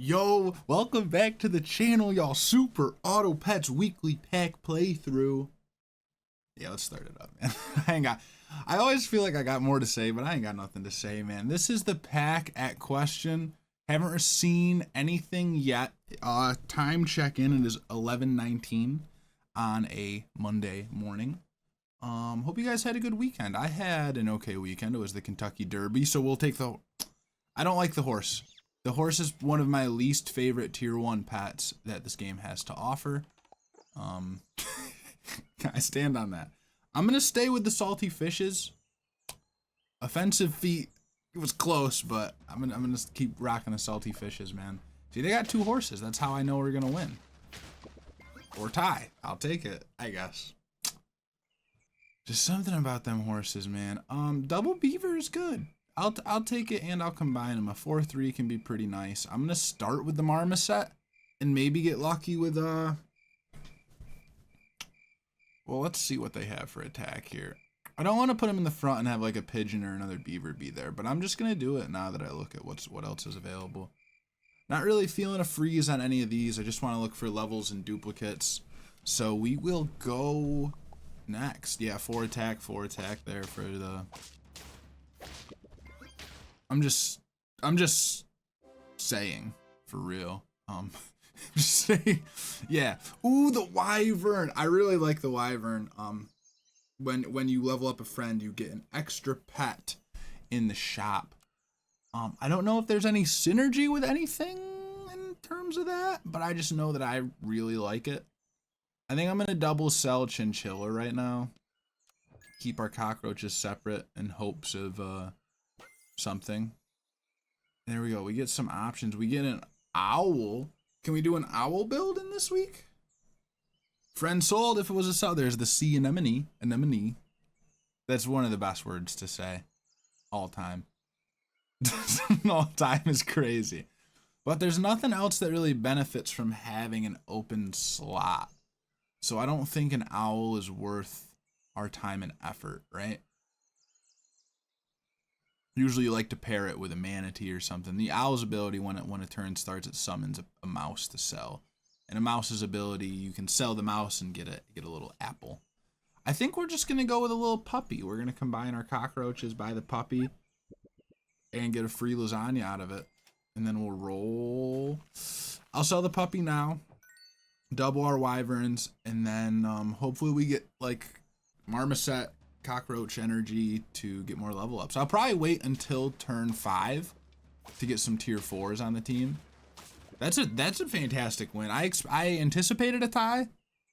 Yo, welcome back to the channel, y'all. Super Auto Pets weekly pack playthrough. Yeah, let's start it up, man. I always feel like I got more to say, but I ain't got nothing to say, man. This is the pack at question. Haven't seen anything yet. Time check-in, it is 11:19 on a Monday morning. Hope you guys had a good weekend. I had an okay weekend. It was the Kentucky Derby, so we'll take the... I don't like the horse. The horse is one of my least favorite tier 1 pets that this game has to offer. I stand on that. I'm going to stay with the salty fishes. Offensive feet, it was close, but I'm gonna keep rocking the salty fishes, man. See, they got 2 horses. That's how I know we're going to win. Or tie. I'll take it, I guess. Just something about them horses, man. Double beaver is good. I'll take it and I'll combine them. A 4-3 can be pretty nice. I'm gonna start with the marmoset and maybe get lucky with well, let's see what they have for attack here. I don't want to put them in the front and have like a pigeon or another beaver be there, but I'm just gonna do it now that I look at what else is available. Not really feeling a freeze on any of these. I just want to look for levels and duplicates. So we will go next. Yeah, 4 attack there for the... I'm just saying, for real. Just saying, yeah. Ooh, the wyvern. I really like the wyvern. When you level up a friend, you get an extra pet in the shop. I don't know if there's any synergy with anything in terms of that, but I just know that I really like it. I think I'm gonna double sell chinchilla right now. Keep our cockroaches separate in hopes of something. There we go. We get some options. We get an owl. Can we do an owl build in this week? Friend sold if it was a sell. There's the sea anemone. Anemone. That's one of the best words to say. All time. All time is crazy. But there's nothing else that really benefits from having an open slot. So I don't think an owl is worth our time and effort, right? Usually you like to pair it with a manatee or something. The owl's ability, when a turn starts, it summons a mouse to sell. And a mouse's ability, you can sell the mouse and get a little apple. I think we're just going to go with a little puppy. We're going to combine our cockroaches, buy the puppy, and get a free lasagna out of it. And then we'll roll. I'll sell the puppy now. Double our wyverns. And then hopefully we get like marmoset, cockroach energy to get more level ups. I'll probably wait until turn 5 to get some tier 4s on the team. That's a fantastic win. I anticipated a tie. Let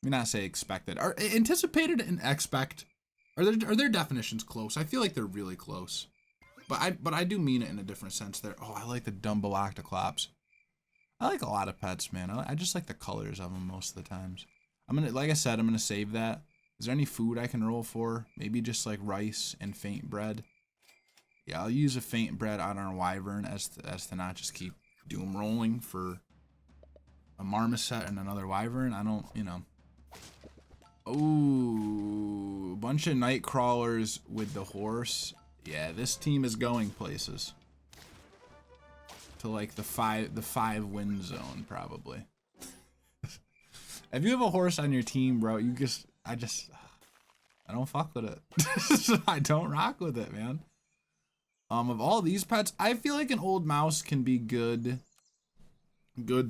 me not say expected. Or anticipated and expect. Are their definitions close? I feel like they're really close. But I do mean it in a different sense there. Oh, I like the Dumbo Octoclops. I like a lot of pets, man. I just like the colors of them most of the times. Like I said, I'm gonna save that. Is there any food I can roll for? Maybe just like rice and faint bread. Yeah, I'll use a faint bread on our wyvern as to not just keep doom rolling for a marmoset and another wyvern. I don't, you know. Oh, bunch of night crawlers with the horse. Yeah, this team is going places. To like the 5 win zone probably. If you have a horse on your team, bro, I don't fuck with it. I don't rock with it, man. Of all these pets, I feel like an old mouse can be good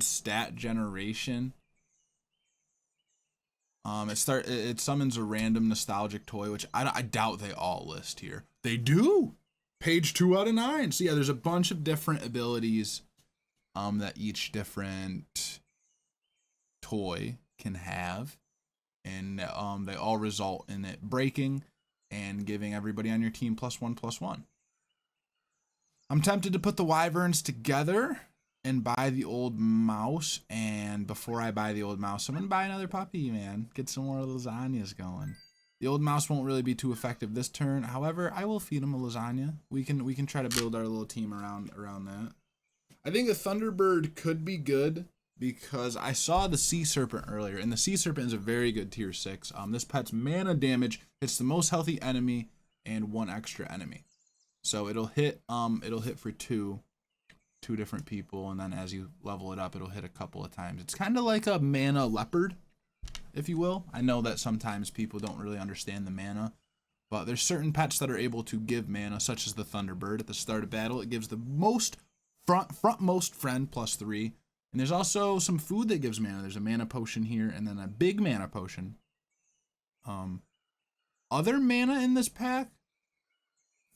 stat generation. It summons a random nostalgic toy, which I doubt they all list here. They do. Page 2 out of 9. So yeah, there's a bunch of different abilities that each different toy can have. And they all result in it breaking and giving everybody on your team +1/+1. I'm tempted to put the wyverns together and buy the old mouse. And before I buy the old mouse, I'm going to buy another puppy, man. Get some more lasagnas going. The old mouse won't really be too effective this turn. However, I will feed him a lasagna. We can try to build our little team around that. I think the Thunderbird could be good, because I saw the Sea Serpent earlier, and the Sea Serpent is a very good tier 6. This pet's mana damage hits the most healthy enemy and 1 extra enemy. So it'll hit for 2 2 different people, and then as you level it up, it'll hit a couple of times. It's kind of like a mana leopard, if you will. I know that sometimes people don't really understand the mana, but there's certain pets that are able to give mana, such as the Thunderbird. At the start of battle, it gives the most frontmost friend +3. And there's also some food that gives mana. There's a mana potion here, and then a big mana potion. Other mana in this pack,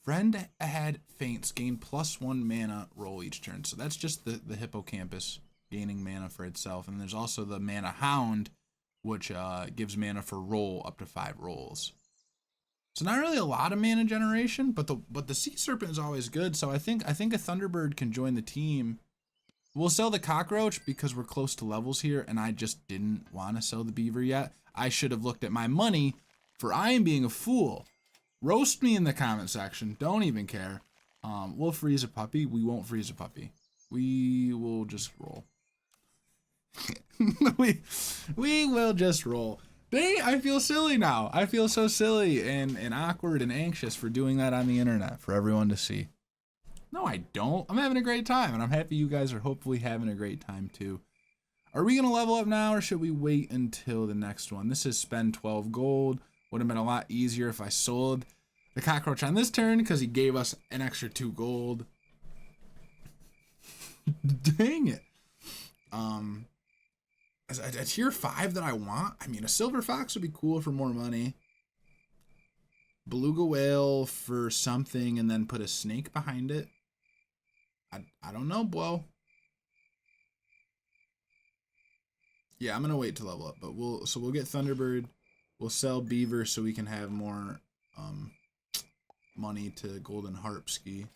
friend ahead faints, gain +1 mana roll each turn. So that's just the hippocampus gaining mana for itself. And there's also the mana hound, which gives mana for roll up to 5 rolls. So not really a lot of mana generation, but the sea serpent is always good. So I think a Thunderbird can join the team. We'll sell the cockroach because we're close to levels here, and I just didn't want to sell the beaver yet. I should have looked at my money, for I am being a fool. Roast me in the comment section. Don't even care. We'll freeze a puppy. We won't freeze a puppy. We will just roll. we will just roll. Dang, I feel silly now. I feel so silly and awkward and anxious for doing that on the internet for everyone to see. No, I don't. I'm having a great time, and I'm happy you guys are hopefully having a great time too. Are we going to level up now, or should we wait until the next one? This is spend 12 gold. Would have been a lot easier if I sold the cockroach on this turn because he gave us an extra 2 gold. Dang it. A tier 5 that I want. I mean, a silver fox would be cool for more money. Beluga whale for something, and then put a snake behind it. I don't know, bro. Yeah, I'm gonna wait to level up, but we'll get Thunderbird. We'll sell beaver so we can have more money to golden harp ski.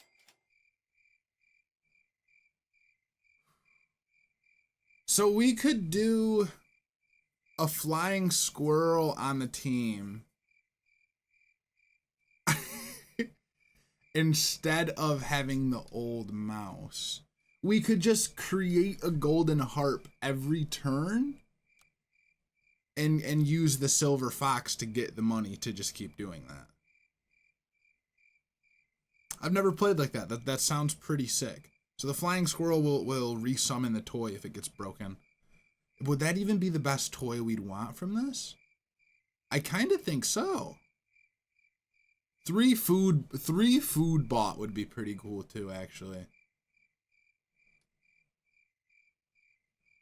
So we could do a flying squirrel on the team instead of having the old mouse. We could just create a golden harp every turn and use the silver fox to get the money to just keep doing that. I've never played like that. That sounds pretty sick. So the flying squirrel will resummon the toy if it gets broken. Would that even be the best toy we'd want from this? I kind of think so. 3 food bought would be pretty cool too, actually.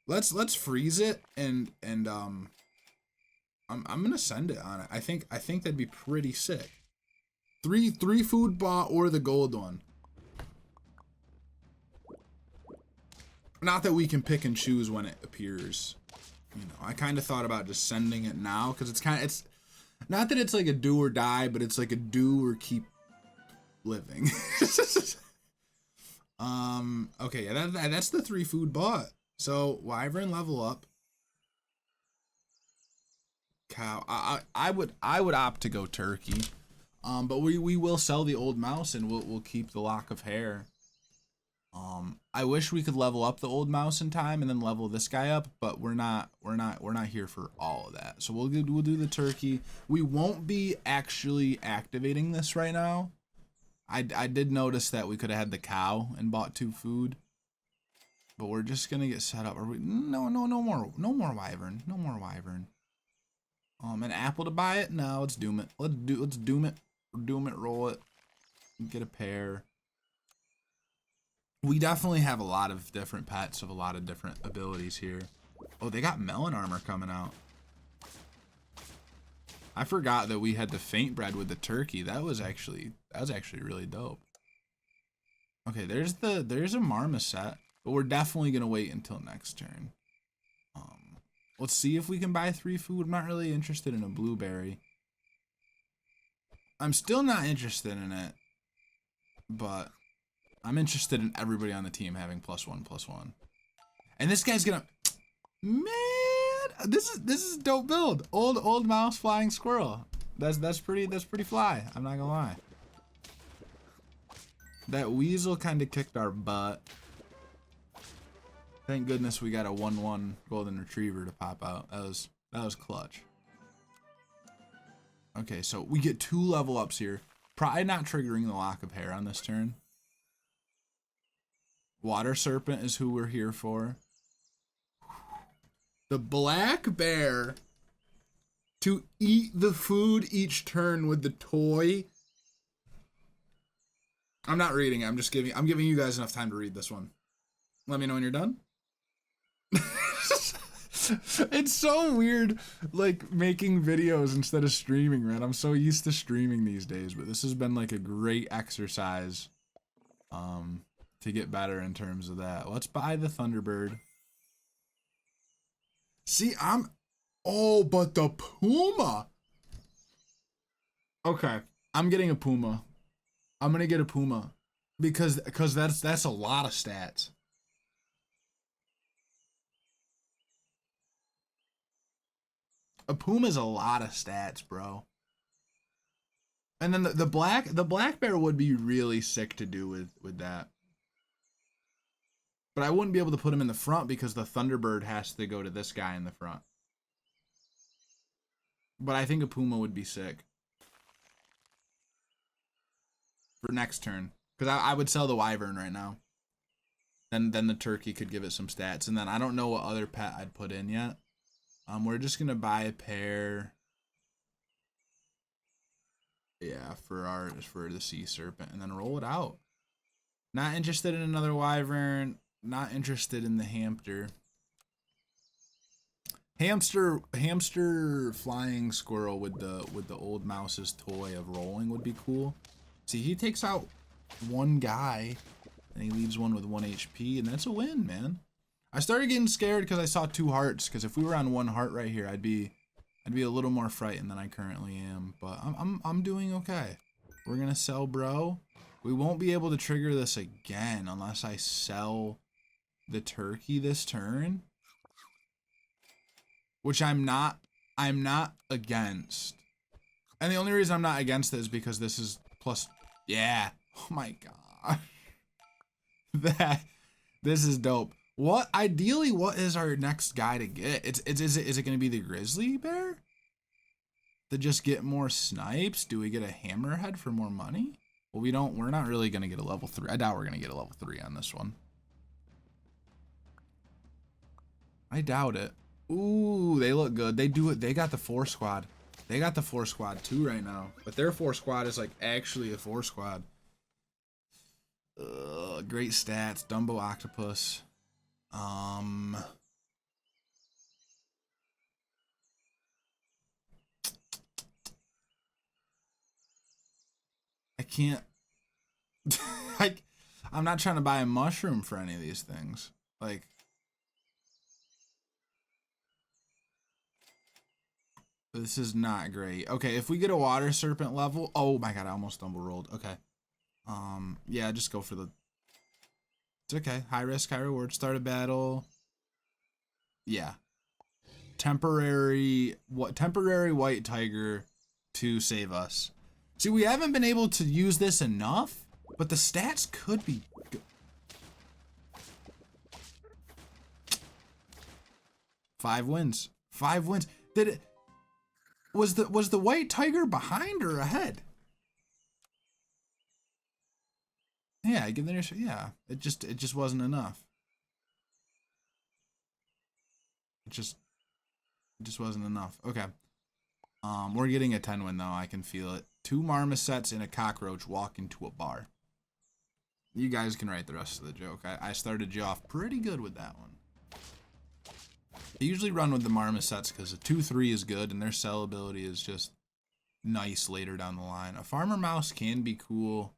Let's freeze it and I'm gonna send it on it. I think that'd be pretty sick. 3 food bought or the gold one. Not that we can pick and choose when it appears. You know, I kind of thought about just sending it now because it's not that it's like a do or die, but it's like a do or keep living. Okay, yeah, that's the 3 food bought. So wyvern level up. Cow. I would opt to go turkey. But we will sell the old mouse and we'll keep the lock of hair. I wish we could level up the old mouse in time and then level this guy up, but we're not here for all of that. So we'll do the turkey. We won't be actually activating this right now. I did notice that we could have had the cow and bought 2 food, but we're just gonna get set up. Are we? No more wyvern. No more wyvern. An apple to buy it? No, let's doom it. Let's doom it. Doom it. Roll it. Get a pair. We definitely have a lot of different pets of a lot of different abilities here. Oh, they got melon armor coming out. I forgot that we had the faint bread with the turkey. That was actually really dope. Okay, there's a marmoset, but we're definitely gonna wait until next turn. Let's see if we can buy 3 food. I'm not really interested in a blueberry. I'm still not interested in it, but I'm interested in everybody on the team having +1/+1. And this guy's gonna, man, this is dope build. Old mouse flying squirrel. That's pretty fly. I'm not gonna lie. That weasel kind of kicked our butt. Thank goodness we got a 1/1 golden retriever to pop out. That was clutch. Okay, so we get 2 level ups here. Probably not triggering the lock of hair on this turn. Water serpent is who we're here for. The black bear to eat the food each turn with the toy. I'm not reading it. I'm giving you guys enough time to read this one. Let me know when you're done. It's so weird, like, making videos instead of streaming, man. I'm so used to streaming these days, but this has been like a great exercise to get better in terms of that. Let's buy the Thunderbird. See, oh, but the Puma. Okay, I'm getting a Puma. I'm gonna get a Puma because that's a lot of stats. A Puma is a lot of stats, bro. And then the black bear would be really sick to do with that. But I wouldn't be able to put him in the front because the Thunderbird has to go to this guy in the front. But I think a Puma would be sick for next turn, because I would sell the Wyvern right now. Then the turkey could give it some stats, and then I don't know what other pet I'd put in yet. We're just gonna buy a pair. Yeah, for the sea serpent, and then roll it out. Not interested in another Wyvern. Not interested in the hamster. Hamster flying squirrel with the old mouse's toy of rolling would be cool. See, he takes out one guy and he leaves one with 1 HP, and that's a win, man. I started getting scared because I saw 2 hearts, because if we were on 1 heart right here, I'd be a little more frightened than I currently am, but I'm doing okay. We're going to sell bro. We won't be able to trigger this again unless I sell the turkey this turn, which I'm not against. And the only reason I'm not against it is because this is plus, yeah. Oh my god. This is dope. Ideally, what is our next guy to get? Is it going to be the grizzly bear? To just get more snipes? Do we get a hammerhead for more money? Well, we're not really going to get a level 3. I doubt we're going to get a level 3 on this one. I doubt it. Ooh, they look good. They do it. They got the 4 squad. They got the 4 squad too right now. But their 4 squad is like actually a 4 squad. Great stats. Dumbo octopus. I can't. I'm not trying to buy a mushroom for any of these things. Like, this is not great. Okay, if we get a water serpent level, oh my god, I almost stumble rolled. Okay. Yeah, just go for the. It's okay. High risk, high reward. Start a battle. Yeah. Temporary white tiger to save us. See, we haven't been able to use this enough, but the stats could be good. 5 wins. 5 wins. Did it? Was the white tiger behind or ahead? Yeah, yeah. It just wasn't enough. It just wasn't enough. Okay. We're getting a 10 win though. I can feel it. 2 marmosets and a cockroach walk into a bar. You guys can write the rest of the joke. I started you off pretty good with that one. I usually run with the marmosets because a 2-3 is good and their sellability is just nice later down the line. A farmer mouse can be cool.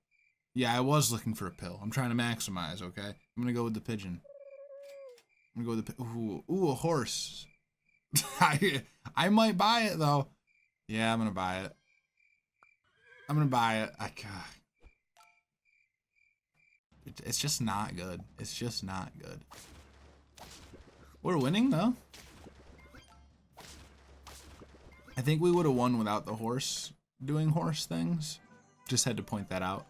Yeah, I was looking for a pill. I'm trying to maximize, okay? I'm gonna go with the pigeon. I'm gonna go with the ooh, a horse. I might buy it though. Yeah, I'm gonna buy it. I'm gonna buy it. It's just not good. It's just not good. We're winning though. I think we would have won without the horse doing horse things. Just had to point that out.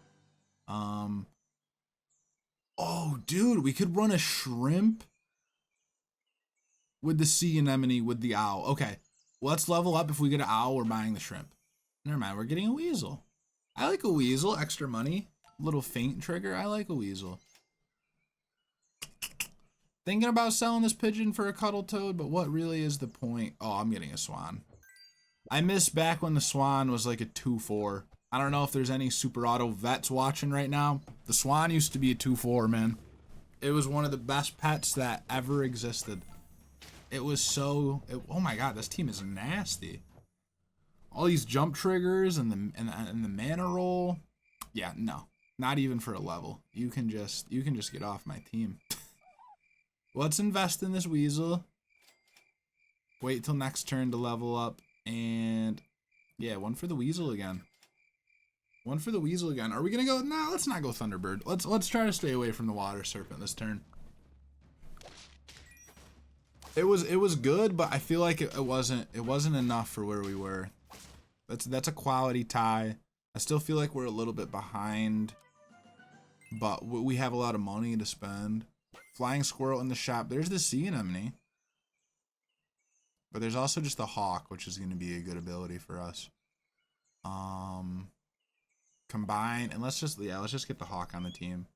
Oh, dude, we could run a shrimp with the sea anemone with the owl. Okay, well, let's level up. If we get an owl, we're buying the shrimp. Never mind, we're getting a weasel. I like a weasel. Extra money. Little faint trigger. I like a weasel. Thinking about selling this pigeon for a cuddle toad, but what really is the point? Oh, I'm getting a swan. I miss back when the swan was like a 2-4. I don't know if there's any super auto vets watching right now. The swan used to be a 2-4, man. It was one of the best pets that ever existed. It was so... oh my god, this team is nasty. All these jump triggers and the mana roll. Yeah, no. Not even for a level. You can just get off my team. Let's invest in this weasel. Wait till next turn to level up. And yeah, one for the weasel again. One for the weasel again. Are we gonna go? Nah, let's not go Thunderbird. Let's try to stay away from the water serpent this turn. It was good, but I feel like it wasn't enough for where we were. That's a quality tie. I still feel like we're a little bit behind, but we have a lot of money to spend. Flying squirrel in the shop. There's the sea anemone. But there's also just the hawk, which is going to be a good ability for us. Combine, and let's just get the hawk on the team.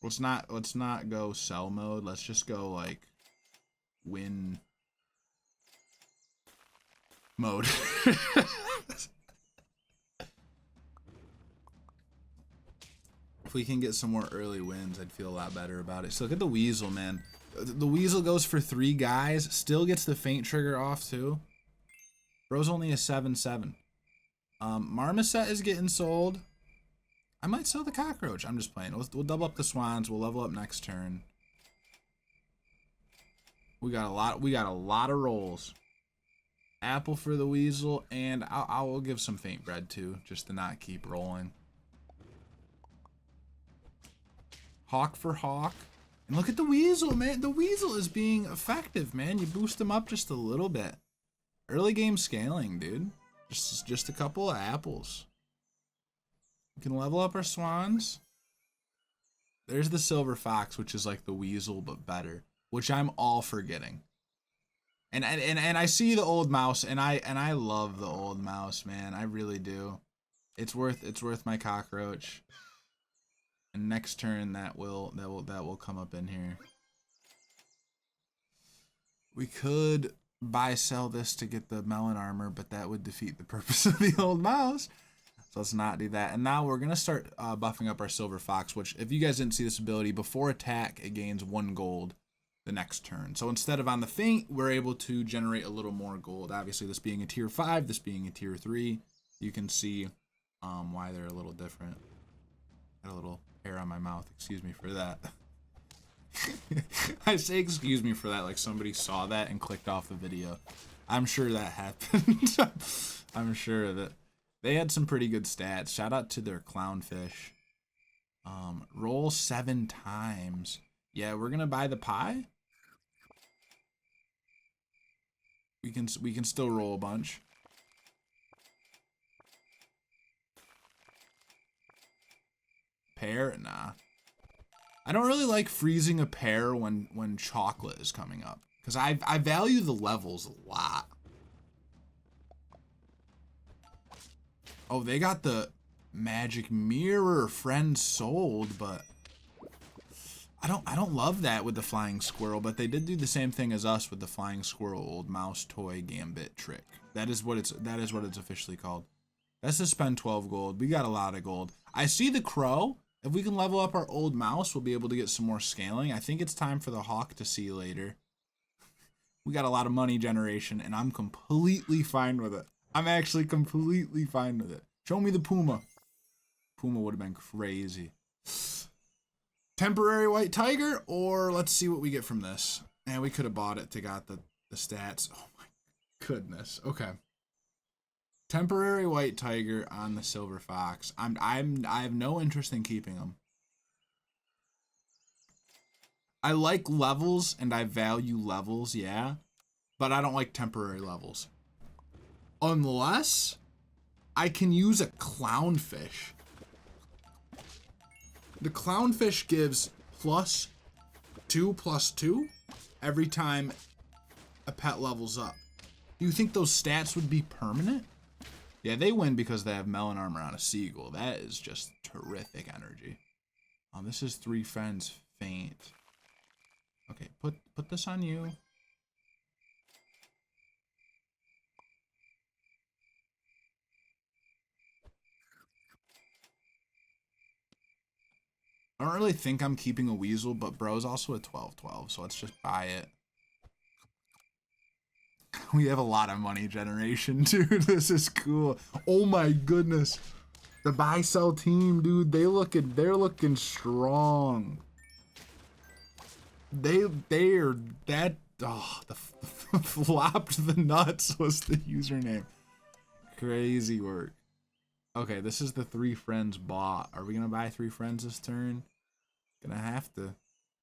Let's not go sell mode. Let's just go like win mode. If we can get some more early wins, I'd feel a lot better about it. So look at the weasel, man. The weasel goes for 3 guys, still gets the faint trigger off too. Bro's only a 7/7. Marmoset is getting sold. I might sell the cockroach. I'm just playing. We'll double up the swans. We'll level up next turn. We got a lot of rolls. Apple for the weasel, and I will give some faint bread too, just to not keep rolling. Hawk for hawk. And look at the weasel, man. The weasel is being effective, man. You boost him up just a little bit. Early game scaling, dude. Just a couple of apples. We can level up our swans. There's the silver fox, which is like the weasel but better, which I'm all for getting. And I see the old mouse, and I love the old mouse, man. I really do. It's worth my cockroach. And next turn that will come up in here. We could buy sell this to get the melon armor, but that would defeat the purpose of the old mouse. So let's not do that. And now we're gonna start buffing up our silver fox, which if you guys didn't see this ability, before attack it gains 1 gold the next turn. So instead of on the feint, we're able to generate a little more gold. Obviously this being a tier 5, this being a tier 3, you can see why they're a little different. Got a little hair on my mouth, excuse me for that. I say excuse me for that like somebody saw that and clicked off the video. I'm sure that happened. I'm sure that they had some pretty good stats. Shout out to their clownfish. Roll 7 times. Yeah, we're gonna buy the pie. We can still roll a bunch. Pear? Nah. I don't really like freezing a pear when chocolate is coming up, because I value the levels a lot. Oh, they got the magic mirror friend sold, but I don't love that with the flying squirrel, but they did do the same thing as us with the flying squirrel old mouse toy gambit trick. That is what it's officially called. Let's just spend 12 gold. We got a lot of gold. I see the crow. If we can level up our old mouse, we'll be able to get some more scaling. I think it's time for the hawk to see later. We got a lot of money generation, and I'm completely fine with it. I'm actually completely fine with it. Show me the puma. Puma would have been crazy. Temporary white tiger, or let's see what we get from this. And we could have bought it to got the stats. Oh my goodness. Okay. Temporary white tiger on the silver fox. I have no interest in keeping them. I like levels and I value levels, yeah, but I don't like temporary levels. Unless I can use a clownfish. The clownfish gives +2/+2 every time a pet levels up. Do you think those stats would be permanent? Yeah, they win because they have melon armor on a seagull. That is just terrific energy. This is 3 friends faint. Okay, put this on you. I don't really think I'm keeping a weasel, but bro's also a 12-12, so let's just buy it. We have a lot of money generation, dude. This is cool. Oh my goodness. The buy sell team, dude, they're looking strong. They're that the flopped the nuts was the username. Crazy work. Okay, this is the 3 friends bot. Are we gonna buy 3 friends this turn? Gonna have to.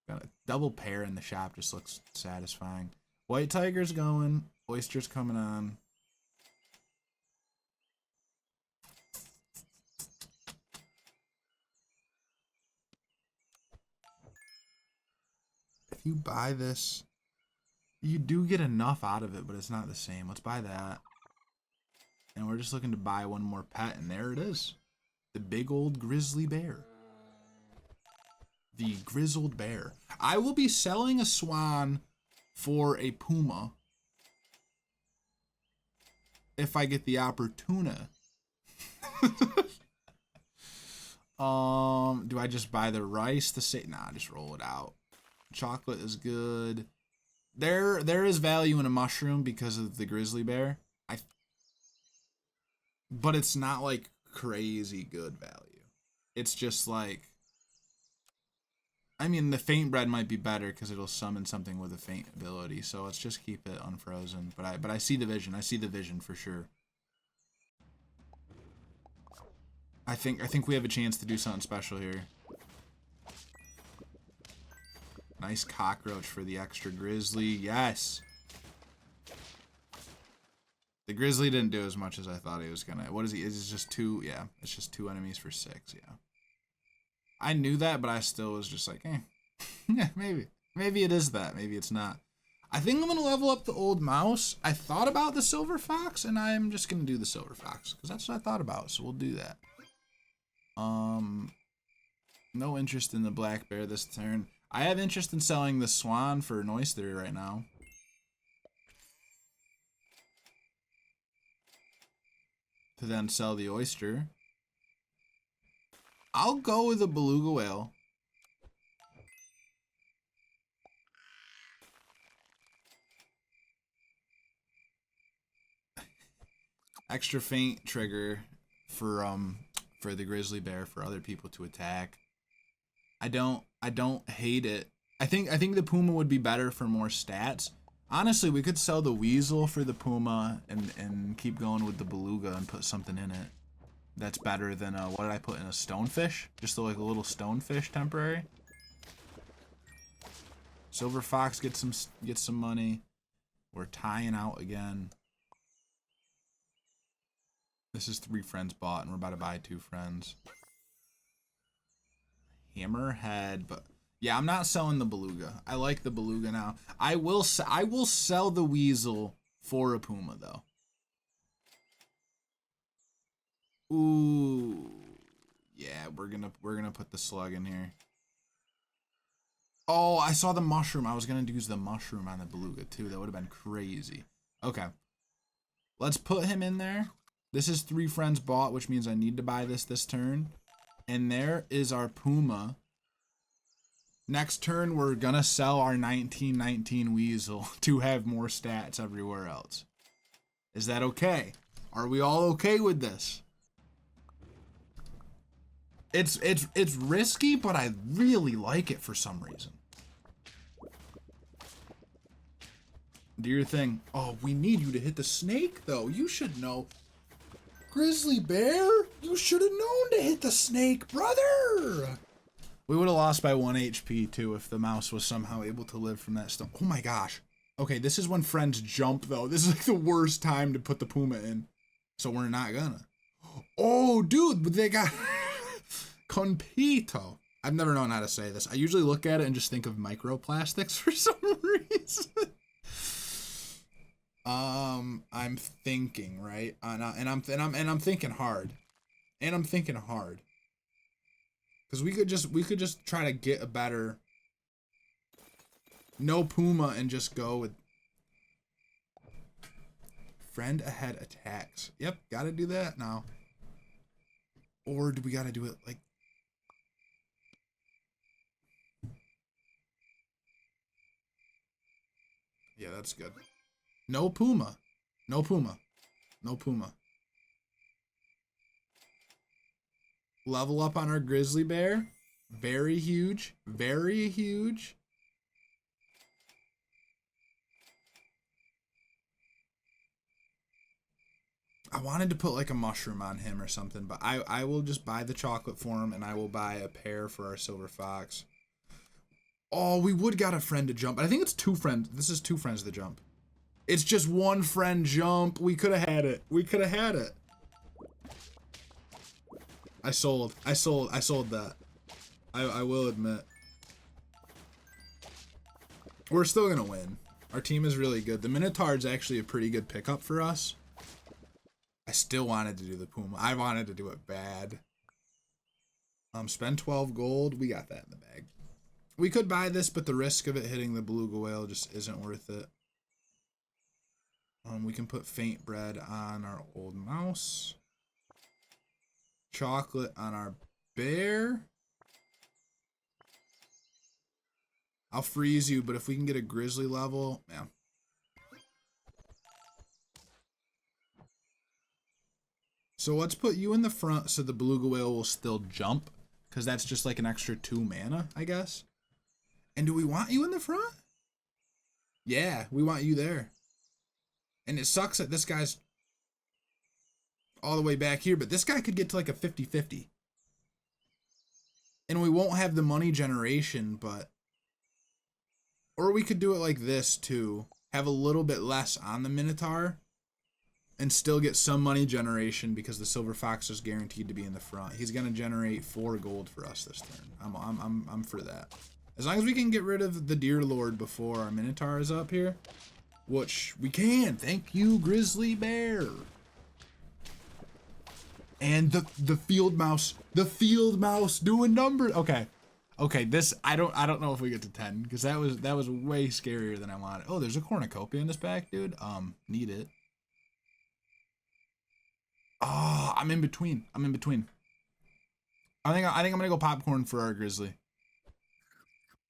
Got a double pair in the shop, just looks satisfying. White tiger's going. Oyster's coming on. If you buy this, you do get enough out of it, but it's not the same. Let's buy that. And we're just looking to buy one more pet, and there it is. The big old grizzly bear. The grizzled bear. I will be selling a swan for a puma if I get the opportunity. Do I just buy the rice to say? Nah, just roll it out. Chocolate is good. There is value in a mushroom because of the grizzly bear. But it's not like crazy good value. It's just like, I mean, the faint bread might be better because it'll summon something with a faint ability. So let's just keep it unfrozen. But I see the vision. I see the vision for sure. I think we have a chance to do something special here. Nice cockroach for the extra grizzly. Yes. The grizzly didn't do as much as I thought he was gonna. What is he? Is it just 2? Yeah, it's just 2 enemies for 6. Yeah. I knew that, but I still was just like, yeah, maybe. Maybe it is that. Maybe it's not. I think I'm gonna level up the old mouse. I thought about the silver fox, and I'm just gonna do the silver fox because that's what I thought about. So we'll do that. No interest in the black bear this turn. I have interest in selling the swan for an oyster right now. To then sell the oyster. I'll go with the beluga whale. Extra faint trigger for the grizzly bear for other people to attack. I don't hate it. I think the puma would be better for more stats. Honestly, we could sell the weasel for the puma and keep going with the beluga and put something in it that's better than what did I put in, a stonefish? Just like a little stonefish temporary. Silver fox gets some money. We're tying out again. This is 3 friends bought, and we're about to buy 2 friends. Hammerhead, but yeah, I'm not selling the beluga. I like the beluga now. I will sell the weasel for a puma though. Ooh, yeah, we're gonna put the slug in here. Oh, I saw the mushroom. I was gonna use the mushroom on the beluga too. That would have been crazy. Okay, let's put him in there. This is 3 friends bought, which means I need to buy this turn. And there is our puma. Next turn, we're gonna sell our 1919 weasel to have more stats everywhere else. Is that okay? Are we all okay with this? It's risky, but I really like it for some reason. Do your thing. Oh, we need you to hit the snake, though. You should know. Grizzly bear, you should have known to hit the snake, brother. We would have lost by 1 HP too if the mouse was somehow able to live from that stuff. Oh my gosh. Okay, this is when friends jump though. This is like the worst time to put the puma in. So we're not gonna. Oh, dude, they got Compito. I've never known how to say this. I usually look at it and just think of microplastics for some reason. I'm thinking, right? And I'm thinking hard. And I'm thinking hard. Cuz we could just try to get a better no Puma and just go with friend ahead attacks. Yep, gotta do that now. Or do we gotta do it like... Yeah, that's good. No Puma. No Puma. No Puma. Level up on our grizzly bear. Very huge. Very huge. I wanted to put like a mushroom on him or something, but I will just buy the chocolate for him, and I will buy a pear for our silver fox. Oh, we would got a friend to jump. I think it's 2 friends. This is 2 friends to jump. It's just 1 friend jump. We could have had it. We could have had it. I sold that. I will admit. We're still gonna win. Our team is really good. The Minotaur is actually a pretty good pickup for us. I still wanted to do the Puma. I wanted to do it bad. Spend 12 gold. We got that in the bag. We could buy this, but the risk of it hitting the beluga whale just isn't worth it. We can put faint bread on our old mouse. Chocolate on our bear. I'll freeze you, but if we can get a grizzly level, yeah. So let's put you in the front so the beluga whale will still jump, because that's just like an extra 2 mana, I guess. And do we want you in the front? Yeah, we want you there. And it sucks that this guy's all the way back here, but this guy could get to like a 50-50. And we won't have the money generation, but... Or we could do it like this too. Have a little bit less on the Minotaur and still get some money generation because the silver fox is guaranteed to be in the front. He's gonna generate 4 gold for us this turn. I'm for that. As long as we can get rid of the Deer Lord before our Minotaur is up here, which we can. Thank you, Grizzly Bear. And the field mouse doing numbers. Okay, this I don't know if we get to 10 because that was way scarier than I wanted. Oh, there's a cornucopia in this pack, dude. Need it. Oh, I'm in between. I think I'm gonna go popcorn for our grizzly.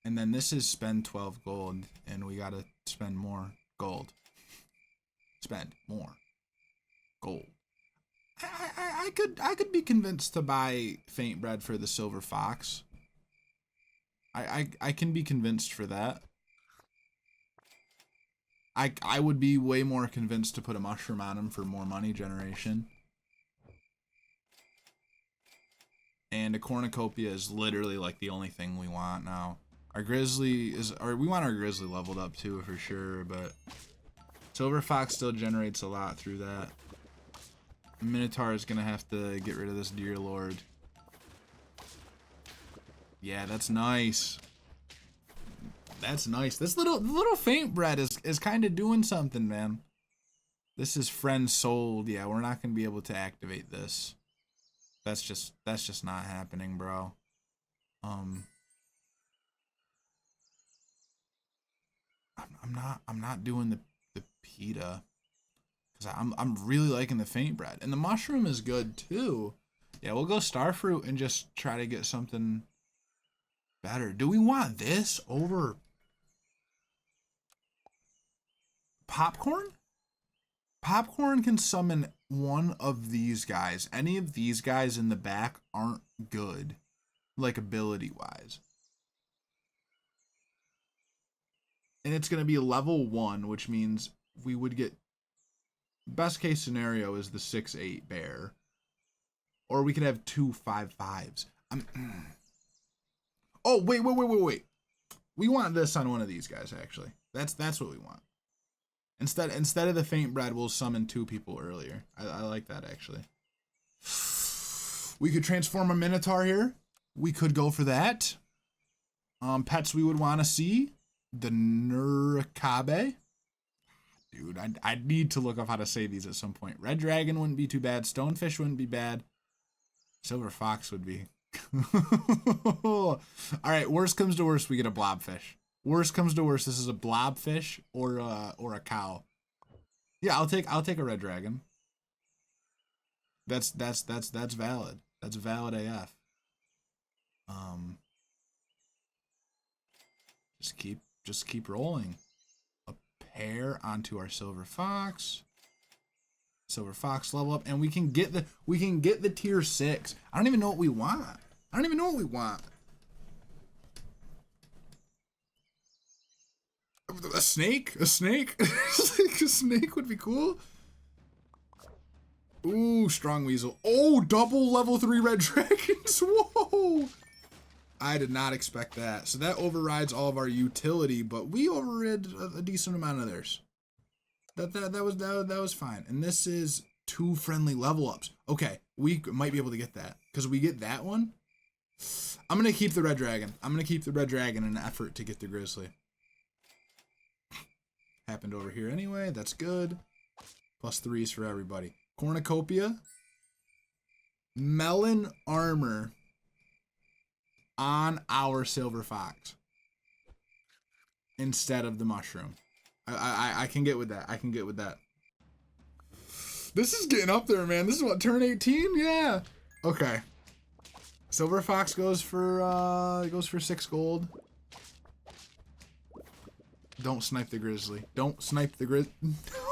And then this is spend 12 gold, and we gotta spend more gold. Spend more gold. I could be convinced to buy faint bread for the silver fox. I can be convinced for that. I would be way more convinced to put a mushroom on him for more money generation. And a cornucopia is literally like the only thing we want now. Our grizzly is, or we want our grizzly leveled up too for sure, but silver fox still generates a lot through that. The Minotaur is gonna have to get rid of this Deer Lord. Yeah, that's nice. That's nice. This little faint bread is kind of doing something, man. This is friend sold. Yeah, we're not gonna be able to activate this. That's just not happening, bro. I'm not doing the pita because I'm really liking the faint bread, and the mushroom is good too. Yeah, we'll go starfruit and just try to get something better. Do we want this over popcorn? Popcorn can summon one of these guys. Any of these guys in the back aren't good, like ability wise. And it's going to be level 1, which means we would get, best case scenario is the 6/8 bear. Or we could have 2 5/5s. Oh, wait. We want this on one of these guys, actually. That's what we want. Instead of the faint bread, we'll summon 2 people earlier. I like that, actually. We could transform a Minotaur here. We could go for that. Pets we would want to see. The Nurikabe. Dude, I need to look up how to say these at some point. Red Dragon wouldn't be too bad. Stonefish wouldn't be bad. Silver Fox would be. Alright, worst comes to worst, we get a Blobfish. Worst comes to worst, this is a blobfish or a cow. Yeah, I'll take a red dragon. That's valid. That's valid AF. Just keep rolling. A pair onto our silver fox. Silver fox level up, and we can get the tier 6. I don't even know what we want. A snake? A snake? A snake would be cool. Ooh, strong weasel. Oh, double level 3 red dragons. Whoa. I did not expect that. So that overrides all of our utility, but we overrid a decent amount of theirs. That was fine. And this is 2 friendly level ups. Okay, we might be able to get that because we get that one. I'm gonna keep the red dragon. In an effort to get the grizzly. Happened over here anyway. That's good. +3s for everybody. Cornucopia. Melon armor on our silver fox instead of the mushroom. I can get with that. This is getting up there, man. This is what, turn 18? Yeah. Okay. Silver fox goes for 6 gold. Don't snipe the grizzly.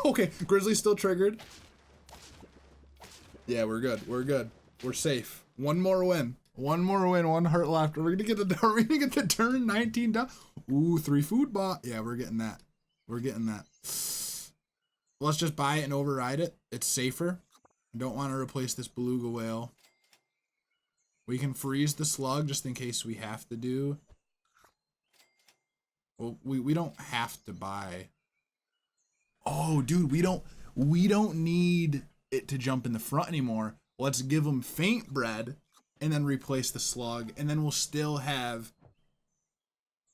Okay, grizzly's still triggered. Yeah, we're good. We're safe. One more win. One heart left. Are we gonna get the turn 19 down? Ooh, 3 food bot. Yeah, we're getting that. Let's just buy it and override it. It's safer. I don't want to replace this beluga whale. We can freeze the slug just in case we have to do. Well, we don't have to buy. Oh, dude, we don't need it to jump in the front anymore. Let's give them faint bread and then replace the slug, and then we'll still have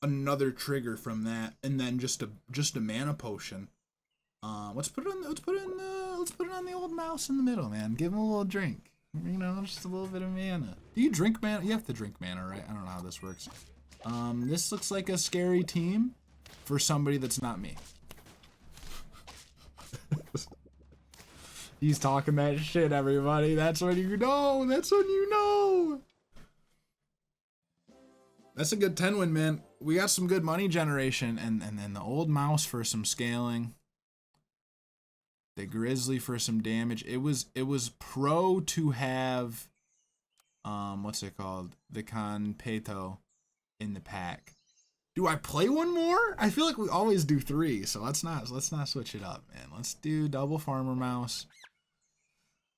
another trigger from that, and then just a mana potion. Let's put it on the old mouse in the middle, man. Give him a little drink. You know, just a little bit of mana. Do you drink mana? You have to drink mana, right? I don't know how this works. This looks like a scary team for somebody that's not me. He's talking that shit, everybody. That's when you know. That's a good 10 win, man. We got some good money generation, and then the old mouse for some scaling. The grizzly for some damage. It was pro to have what's it called? The Conpeto in the pack. Do I play one more? I feel like we always do 3, so let's not switch it up, man. Let's do double farmer mouse.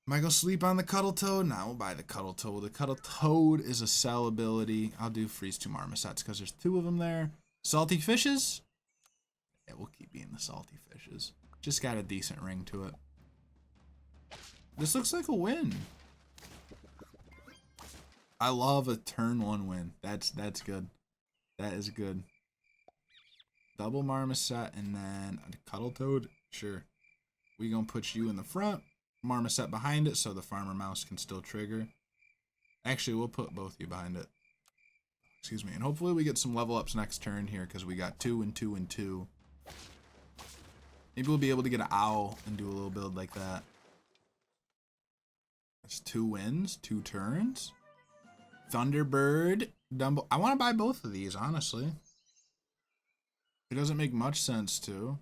Am I gonna sleep on the Cuddle Toad? Nah, we'll buy the Cuddle Toad. The Cuddle Toad is a sell ability. I'll do freeze 2 marmosets because there's 2 of them there. Salty fishes? Yeah, we'll keep being the salty fishes. Just got a decent ring to it. This looks like a win. I love a turn 1 win. That's good. That is good. Double marmoset and then a Cuddle Toad. Sure. We gonna put you in the front. Marmoset behind it so the farmer mouse can still trigger. Actually, we'll put both of you behind it. Excuse me. And hopefully we get some level ups next turn here because we got 2 and 2 and 2. Maybe we'll be able to get an owl and do a little build like that. That's 2 wins, 2 turns. Thunderbird, Dumbo. I want to buy both of these, honestly. It doesn't make much sense to.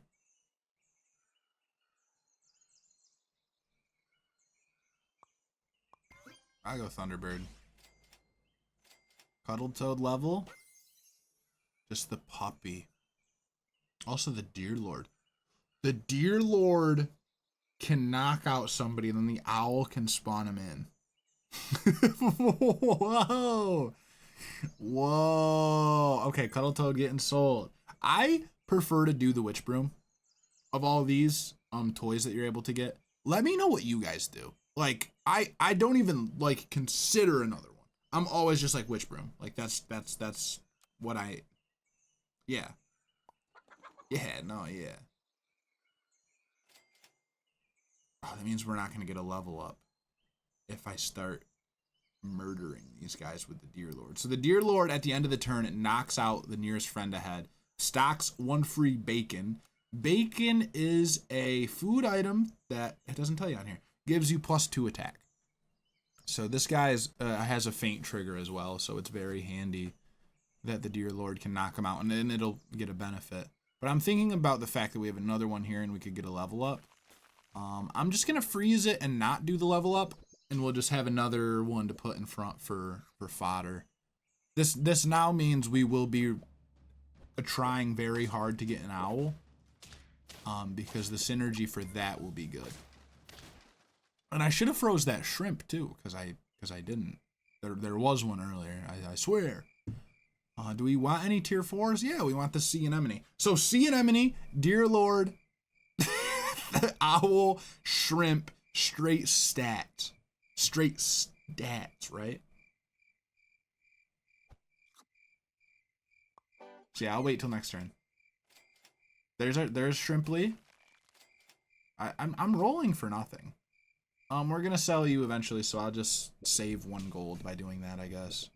I go Thunderbird. Cuddle Toad level. Just the puppy. Also the Deer Lord. The Deer Lord can knock out somebody and then the owl can spawn him in. Whoa. Whoa. Okay, Cuddle Toad getting sold. I prefer to do the Witch Broom. Of all these toys that you're able to get. Let me know what you guys do. Like, I don't even, like, consider another one. I'm always just like Witch Broom. Like, that's what I... Yeah. Yeah, no, yeah. Oh, that means we're not going to get a level up if I start murdering these guys with the Deer Lord. So the Deer Lord, at the end of the turn, it knocks out the nearest friend ahead. Stocks 1 free bacon. Bacon is a food item that, it doesn't tell you on here, gives you +2 attack. So this guy has a feint trigger as well, so it's very handy that the Dear Lord can knock him out, and then it'll get a benefit. But I'm thinking about the fact that we have another one here and we could get a level up. I'm just going to freeze it and not do the level up, and we'll just have another one to put in front for fodder. This now means we will be trying very hard to get an owl, because the synergy for that will be good. And I should have froze that shrimp too, because I didn't. There was one earlier, I swear. Do we want any tier 4s? Yeah, we want the sea anemone. So sea anemone, Dear Lord, owl, shrimp, straight stats. Straight stats, right? So yeah, I'll wait till next turn. There's Shrimply. I'm rolling for nothing. We're gonna sell you eventually, so I'll just save 1 gold by doing that, I guess.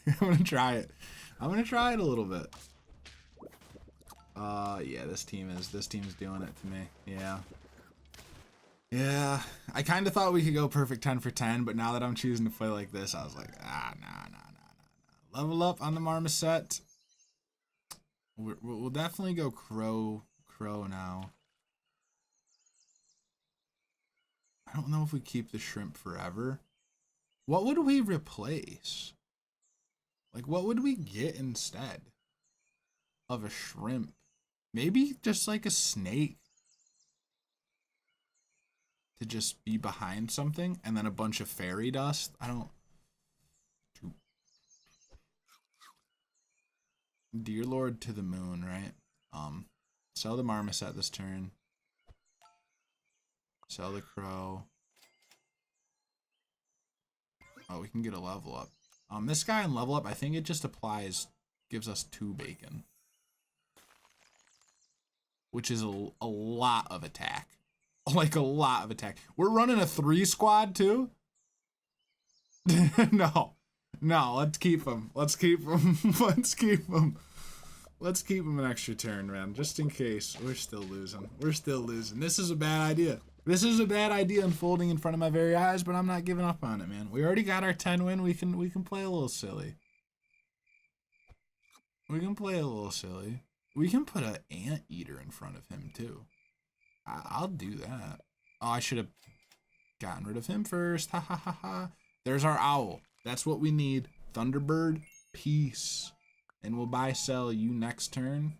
I'm gonna try it. I'm gonna try it a little bit. Yeah, this team's doing it to me. Yeah. Yeah, I kind of thought we could go perfect 10 for 10, but now that I'm choosing to play like this, I was like, nah. Level up on the marmoset. We'll definitely go crow now. I don't know if we keep the shrimp forever. What would we replace? Like, what would we get instead of a shrimp? Maybe just like a snake to just be behind something, and then a bunch of fairy dust. I don't. Dear Lord to the moon, right? Sell the marmoset this turn. Sell the crow. Oh, we can get a level up. This guy in level up, I think it just applies, gives us 2 bacon, which is a lot of attack. Like a lot of attack. We're running a 3 squad too. No, let's keep him. Let's keep him. Let's keep him. Let's keep him an extra turn, man, just in case. We're still losing. This is a bad idea. This is a bad idea unfolding in front of my very eyes, but I'm not giving up on it, man. We already got our 10 win. We can play a little silly. We can play a little silly. We can put an anteater in front of him too. I'll do that. Oh, I should have gotten rid of him first. Ha ha ha ha. There's our owl. That's what we need. Thunderbird, peace. And we'll buy sell you next turn.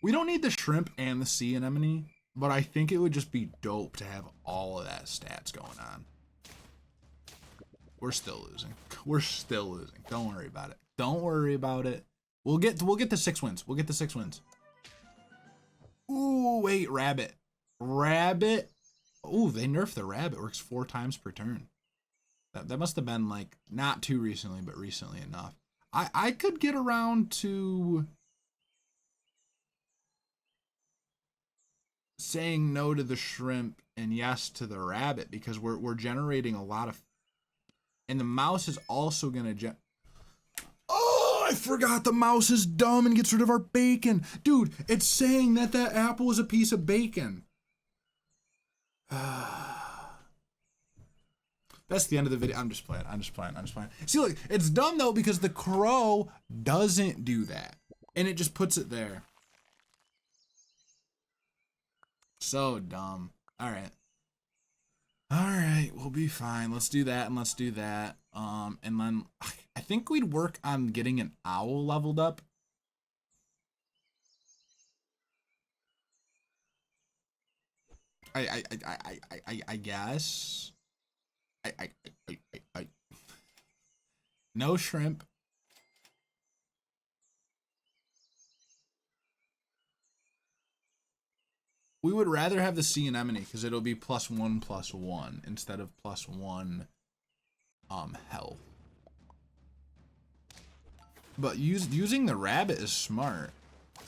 We don't need the shrimp and the sea anemone, but I think it would just be dope to have all of that stats going on. We're still losing. We're still losing. Don't worry about it. Don't worry about it. We'll get the 6 wins. We'll get the 6 wins. Ooh, wait, rabbit. Rabbit. Ooh, they nerfed the rabbit. Works 4 times per turn. That must have been like not too recently, but recently enough. I could get around to saying no to the shrimp and yes to the rabbit, because we're generating a lot of, and the mouse is also gonna Oh, I forgot the mouse is dumb and gets rid of our bacon. Dude, it's saying that apple is a piece of bacon. That's the end of the video. I'm just playing. See, look, it's dumb though, because the crow doesn't do that, and it just puts it there. So dumb. All right, we'll be fine. Let's do that, and let's do that. And then I think we'd work on getting an owl leveled up. I guess. No shrimp. We would rather have the sea anemone because it'll be +1/+1 instead of +1 health. But using the rabbit is smart,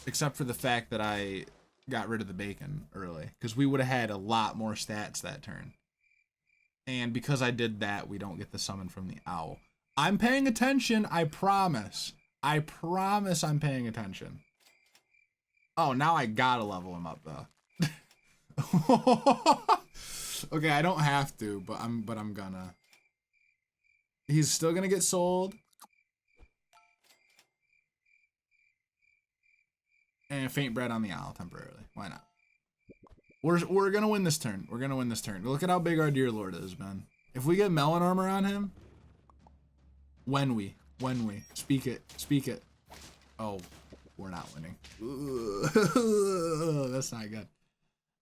except for the fact that I got rid of the bacon early, because we would have had a lot more stats that turn. And because I did that, we don't get the summon from the owl. I'm paying attention, I promise. I promise I'm paying attention. Oh, now I gotta level him up though. Okay, I don't have to, but I'm gonna. He's still gonna get sold. And faint bread on the owl temporarily. Why not? We're gonna win this turn. We're gonna win this turn. Look at how big our dear lord is, man. If we get melon armor on him, when we speak it. Oh, we're not winning. That's not good.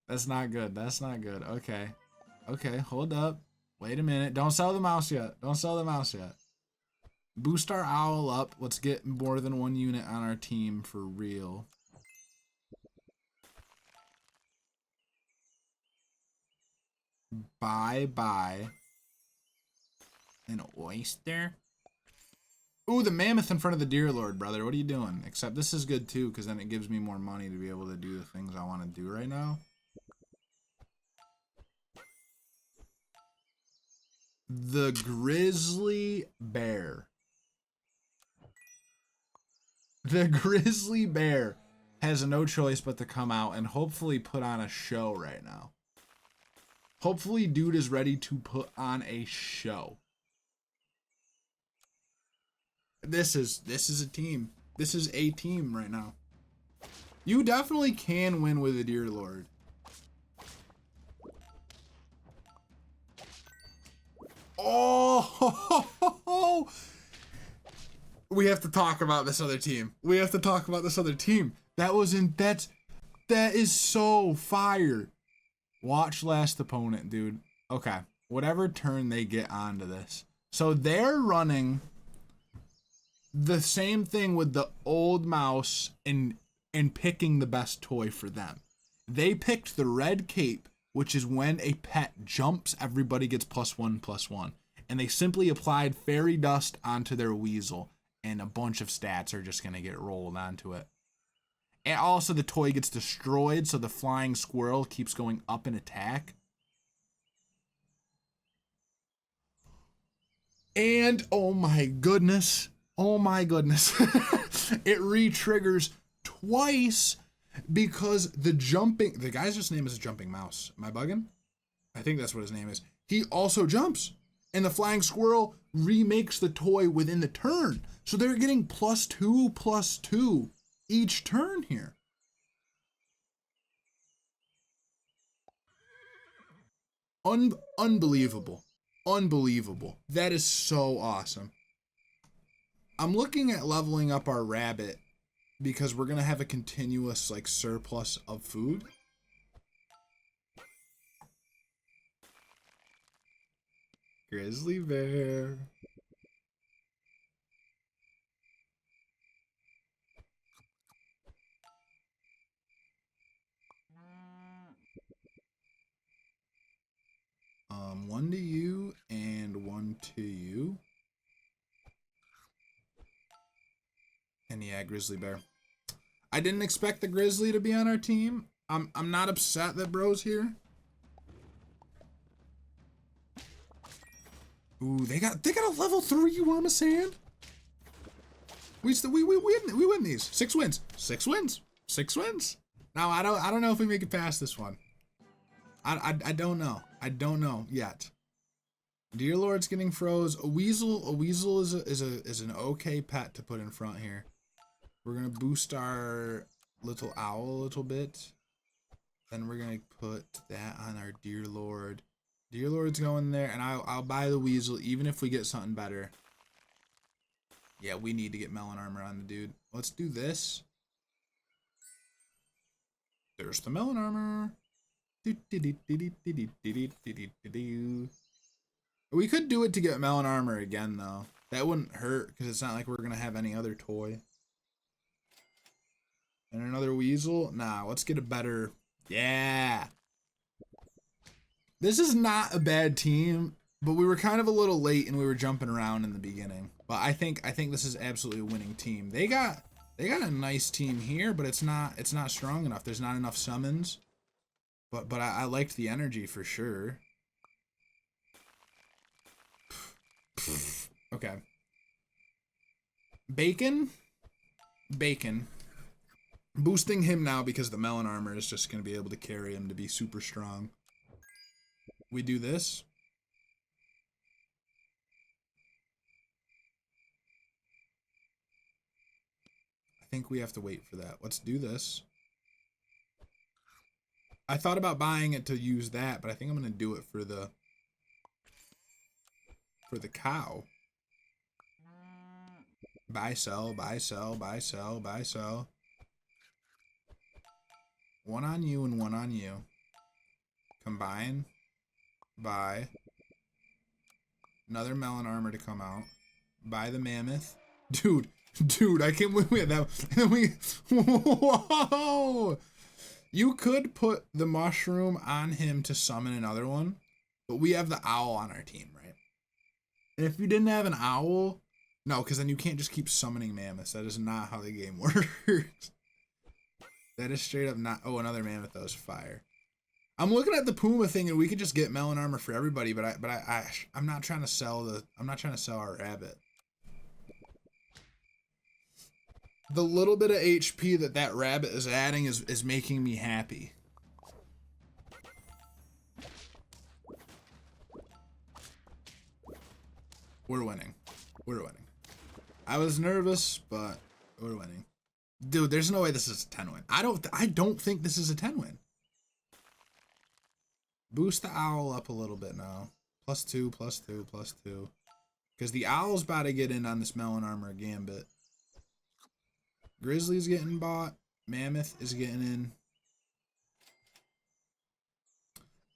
That's not good. That's not good. Okay. Okay, hold up. Wait a minute. Don't sell the mouse yet. Don't sell the mouse yet. Boost our owl up. Let's get more than one unit on our team for real. Bye. An oyster? Ooh, the mammoth in front of the deer lord, brother. What are you doing? Except this is good too, because then it gives me more money to be able to do the things I want to do right now. The grizzly bear. The grizzly bear has no choice but to come out and hopefully put on a show right now. Hopefully dude is ready to put on a show. This is a team. This is a team right now. You definitely can win with a deer lord. Oh, we have to talk about this other team. We have to talk about this other team. That is so fire. Watch last opponent, dude. Okay, whatever turn they get onto this. So they're running the same thing with the old mouse and picking the best toy for them. They picked the red cape, which is when a pet jumps, everybody gets +1/+1. And they simply applied fairy dust onto their weasel, and a bunch of stats are just going to get rolled onto it. And also the toy gets destroyed, so the flying squirrel keeps going up in attack. And oh my goodness, it re-triggers twice because the guy's just name is Jumping Mouse. Am I bugging? I think that's what his name is. He also jumps, and the flying squirrel remakes the toy within the turn. So they're getting +2/+2 each turn here. Unbelievable. Unbelievable. That is so awesome. I'm looking at leveling up our rabbit because we're going to have a continuous like surplus of food. Grizzly bear. One to you and one to you. And yeah, grizzly bear. I didn't expect the grizzly to be on our team. I'm not upset that bro's here. Ooh, they got a level 3 Wama Sand. We win these. 6 wins. 6 wins. 6 wins. Now I don't know if we make it past this one. I don't know. I don't know yet. Dear Lord's getting froze. A weasel is an okay pet to put in front here. We're gonna boost our little owl a little bit. Then we're gonna put that on our Dear Lord. Dear Lord's going there, and I'll buy the weasel even if we get something better. Yeah, we need to get melon armor on the dude. Let's do this. There's the melon armor. We could do it to get melon armor again, though. That wouldn't hurt, because it's not like we're going to have any other toy. And another weasel? Nah, let's get a better... Yeah! This is not a bad team, but we were kind of a little late and we were jumping around in the beginning. But I think this is absolutely a winning team. They got a nice team here, but it's not strong enough. There's not enough summons. But I liked the energy for sure. Okay. Bacon. Boosting him now because the melon armor is just going to be able to carry him to be super strong. We do this. I think we have to wait for that. Let's do this. I thought about buying it to use that, but I think I'm going to do it for the cow. Buy, sell, buy, sell, buy, sell, buy, sell. One on you and one on you. Combine. Buy. Another melon armor to come out. Buy the mammoth. Dude, I can't believe that. Whoa! You could put the mushroom on him to summon another one, but we have the owl on our team, right? And if you didn't have an owl, no, because then you can't just keep summoning mammoths. That is not how the game works. That is straight up not. Oh, another mammoth. That was fire. I'm looking at the Puma thing, and we could just get melon armor for everybody, but I'm not trying to sell our rabbit. The little bit of HP that rabbit is adding is making me happy. We're winning. I was nervous, but we're winning. Dude, there's no way this is a 10 win. I don't think this is a 10 win. Boost the owl up a little bit now. +2, +2, +2. Because the owl's about to get in on this melon armor gambit. Grizzly's getting bought. Mammoth is getting in.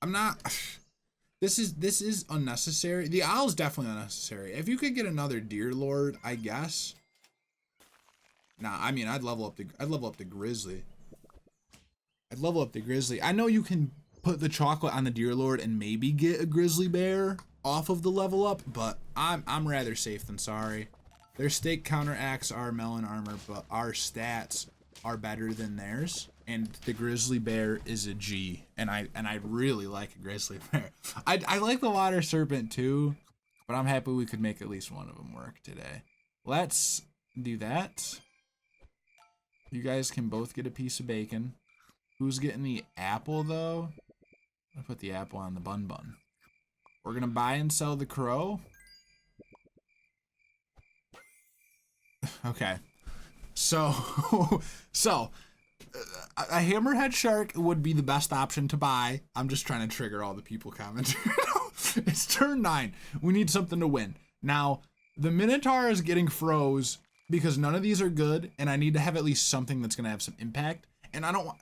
I'm not. This is unnecessary. The owl's definitely unnecessary. If you could get another deer lord, I guess. Nah, I mean I'd level up the grizzly. I know you can put the chocolate on the deer lord and maybe get a grizzly bear off of the level up, but I'm rather safe than sorry. Their steak counteracts our melon armor, but our stats are better than theirs. And the grizzly bear is a G, and I really like a grizzly bear. I like the water serpent too, but I'm happy we could make at least one of them work today. Let's do that. You guys can both get a piece of bacon. Who's getting the apple though? I'm gonna put the apple on the bun. We're gonna buy and sell the crow. Okay, so a hammerhead shark would be the best option to buy. I'm just trying to trigger all the people commenting. It's turn 9. We need something to win. Now, the Minotaur is getting froze because none of these are good, and I need to have at least something that's going to have some impact. And I don't want...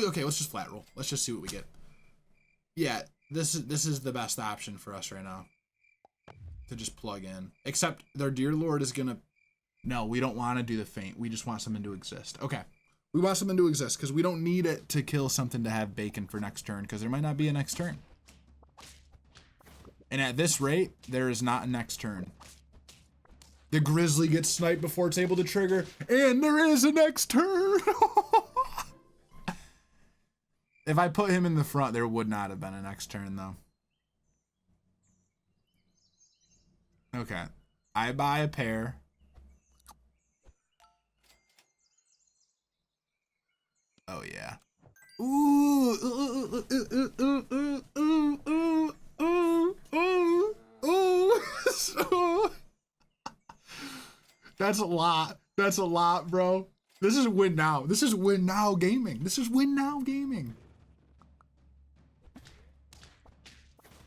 Okay, let's just flat roll. Let's just see what we get. Yeah, this is the best option for us right now. To just plug in. Except their Deer Lord is going to... No, we don't want to do the feint. We just want something to exist. Okay. We want something to exist because we don't need it to kill something to have bacon for next turn because there might not be a next turn. And at this rate, there is not a next turn. The grizzly gets sniped before it's able to trigger, and there is a next turn. If I put him in the front, there would not have been a next turn, though. Okay. I buy a pair. Oh yeah. Ooh. So, that's a lot. That's a lot, bro. This is win now. This is win now gaming. This is win now gaming.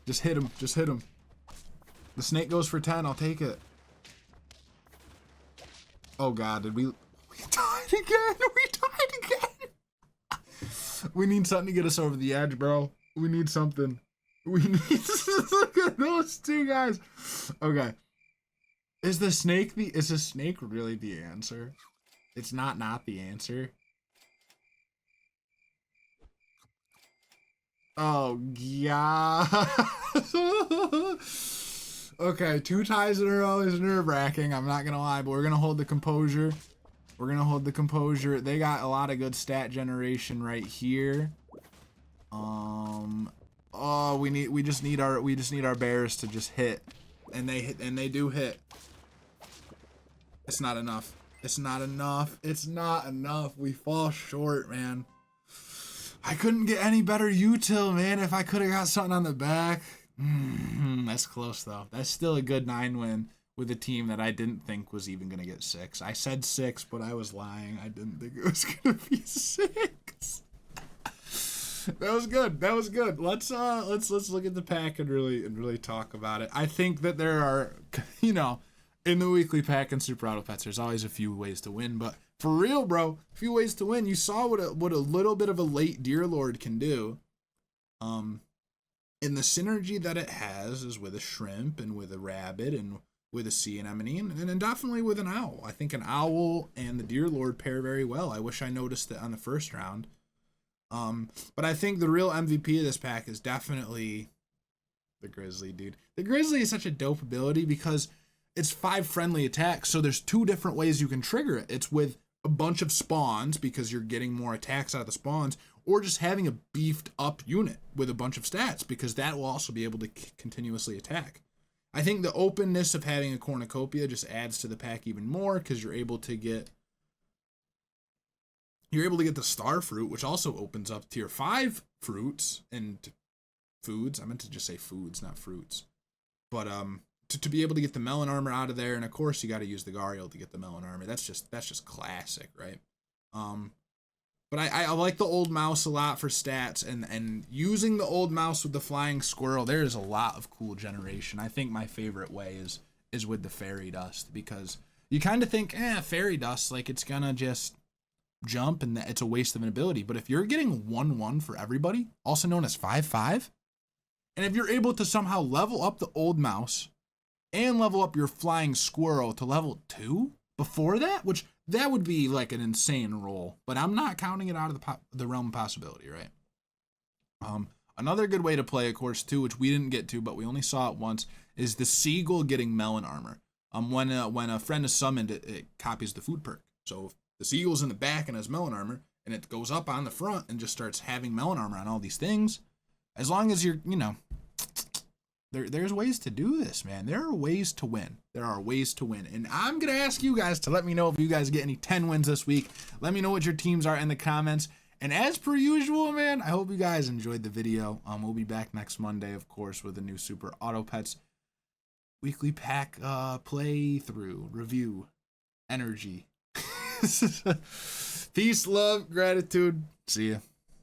Just hit him. Just hit him. The snake goes for 10. I'll take it. Oh god, did we died again? We died again. We need something to get us over the edge, bro. We need something. We need... Look at those two guys. Okay. Is the snake really the answer? It's not the answer. Oh, yeah. Okay, 2 ties in a row is nerve-wracking. I'm not going to lie, but we're going to hold the composure. We're going to hold the composure. They got a lot of good stat generation right here. Oh, we just need our bears to just hit. And they do hit. It's not enough. It's not enough. It's not enough. We fall short, man. I couldn't get any better util, man. If I could have got something on the back. That's close, though. That's still a good 9 win with a team that I didn't think was even going to get 6. I said 6, but I was lying. I didn't think it was going to be 6. That was good. That was good. Let's look at the pack and really talk about it. I think that there are, in the weekly pack and Super Auto Pets, there's always a few ways to win, but for real, bro, a few ways to win. You saw what a little bit of a late Deer Lord can do. And the synergy that it has is with a shrimp and with a rabbit and with a sea anemone and definitely with an owl. I think an owl and the Deer Lord pair very well. I wish I noticed it on the first round. But I think the real MVP of this pack is definitely the Grizzly, dude. The Grizzly is such a dope ability because it's 5 friendly attacks, so there's 2 different ways you can trigger it. It's with a bunch of spawns because you're getting more attacks out of the spawns, or just having a beefed up unit with a bunch of stats because that will also be able to continuously attack. I think the openness of having a cornucopia just adds to the pack even more because you're able to get the star fruit, which also opens up tier 5 fruits and foods. I meant to just say foods, not fruits. But to be able to get the melon armor out of there, and of course you got to use the Gariel to get the melon armor. That's just classic, right? But I like the old mouse a lot for stats, and using the old mouse with the flying squirrel. There is a lot of cool generation. I think my favorite way is with the fairy dust, because you kind of think, fairy dust, like it's gonna just jump and it's a waste of an ability. But if you're getting 1/1 for everybody, also known as 5/5, and if you're able to somehow level up the old mouse and level up your flying squirrel to level 2 before that, which that would be like an insane roll, but I'm not counting it out of the realm of possibility, right? Another good way to play, of course, too, which we didn't get to, but we only saw it once, is the seagull getting melon armor. When a friend is summoned, it copies the food perk. So if the seagull's in the back and has melon armor, and it goes up on the front and just starts having melon armor on all these things, as long as you're, there's ways to do this, man. There are ways to win. There are ways to win. And I'm going to ask you guys to let me know if you guys get any 10 wins this week. Let me know what your teams are in the comments. And as per usual, man, I hope you guys enjoyed the video. We'll be back next Monday, of course, with a new Super Auto Pets weekly pack playthrough, review, energy. Peace, love, gratitude. See ya.